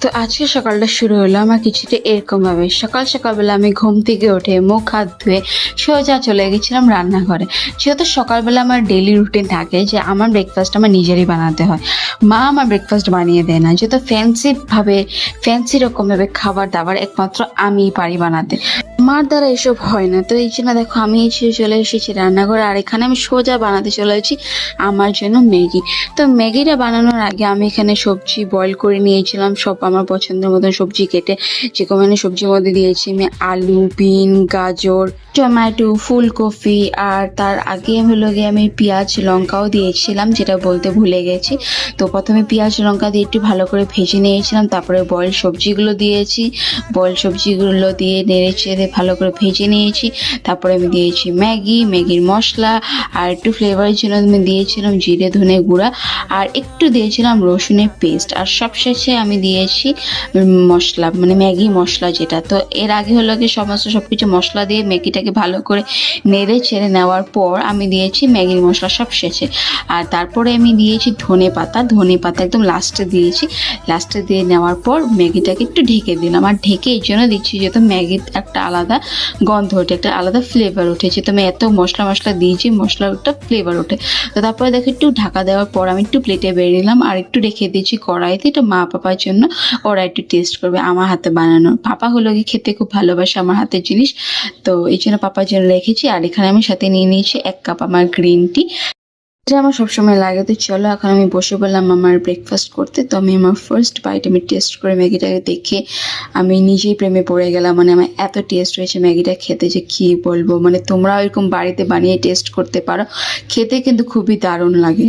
তো আজকে সকালটা শুরু হলো আমার কিছুটা এরকমভাবে। সকালবেলা আমি ঘুম থেকে উঠে মুখ হাত ধুয়ে সোজা চলে গেছিলাম রান্নাঘরে। যেহেতু সকালবেলা আমার ডেইলি রুটিন থাকে যে আমার ব্রেকফাস্ট আমার নিজেরই বানাতে হয়, মা আমার ব্রেকফাস্ট বানিয়ে দেয় না। যেহেতু ফ্যান্সি রকমভাবে খাবার দাবার একমাত্র আমিই পারি বানাতে, মার দ্বারা এসব হয় না। তো এই জন্য দেখো আমি চলে এসেছি রান্নাঘরে, আর এখানে আমি সোজা বানাতে চলে এসেছি আমার জন্য ম্যাগি। তো ম্যাগিটা বানানোর আগে আমি এখানে সবজি বয়েল করে নিয়েছিলাম, সব আমার পছন্দের মতন সবজি কেটে। যে কোনো সবজির মধ্যে দিয়েছি আমি আলু, বিন, গাজর, টমেটো, ফুলকপি, আর তার আগে আমি পেঁয়াজ লঙ্কাও দিয়েছিলাম, যেটা বলতে ভুলে গেছি। তো প্রথমে পেঁয়াজ লঙ্কা দিয়ে একটু ভালো করে ভেজে নিয়েছিলাম, তারপরে বয়েল সবজিগুলো দিয়েছি। বয়েল সবজিগুলো দিয়ে নেড়ে চেড়ে ভালো করে ভেজে নিয়েছি। তারপরে আমি দিয়েছি ম্যাগির মশলা, আর একটু ফ্লেভারের জন্য আমি দিয়েছিলাম জিরে ধনে গুঁড়া, আর একটু দিয়েছিলাম রসুনের পেস্ট, আর সবশেষে আমি দিয়েছি মশলা, মানে ম্যাগি মশলা যেটা। তো এর আগে সবকিছু মশলা দিয়ে ম্যাগিটাকে ভালো করে নেড়ে ছেড়ে নেওয়ার পর আমি দিয়েছি ম্যাগির মশলা সব শেষে। আর তারপরে আমি দিয়েছি ধনে পাতা একদম লাস্টে দিয়েছি। লাস্টে দিয়ে নেওয়ার পর ম্যাগিটাকে একটু ঢেকে দিলাম, আর ঢেকে এই জন্য দিচ্ছি যেহেতু ম্যাগির একটা আলাদা গন্ধ ওঠে, একটা আলাদা ফ্লেভার ওঠে, যেহেতু আমি এত মশলা দিয়েছি, মশলাটা ফ্লেভার ওঠে। তো তারপরে দেখো একটু ঢাকা দেওয়ার পর আমি একটু প্লেটে বেরিয়ে নিলাম, আর একটু রেখে দিয়েছি কড়াইতে। এটা মা পাপার জন্য, ওরা একটু টেস্ট করবে আমার হাতে বানানো। পাপা হলো কি খেতে খুব ভালোবাসে আমার হাতের জিনিস, তো এই জন্য পাপার জন্য রেখেছি। আর এখানে আমি সাথে নিয়ে নিয়েছি 1 কাপ আমার গ্রিন টি, এটা আমার সবসময় লাগে। তো চলো এখন আমি বসে বললাম আমার ব্রেকফাস্ট করতে। তো আমি আমার ফার্স্ট বাইট আমি টেস্ট করে ম্যাগিটাকে দেখে আমি নিজেই প্রেমে পড়ে গেলাম। মানে আমার এত টেস্ট হয়েছে ম্যাগিটা খেতে যে কী বলবো। মানে তোমরাও এরকম বাড়িতে বানিয়ে টেস্ট করতে পারো, খেতে কিন্তু খুবই দারুণ লাগে।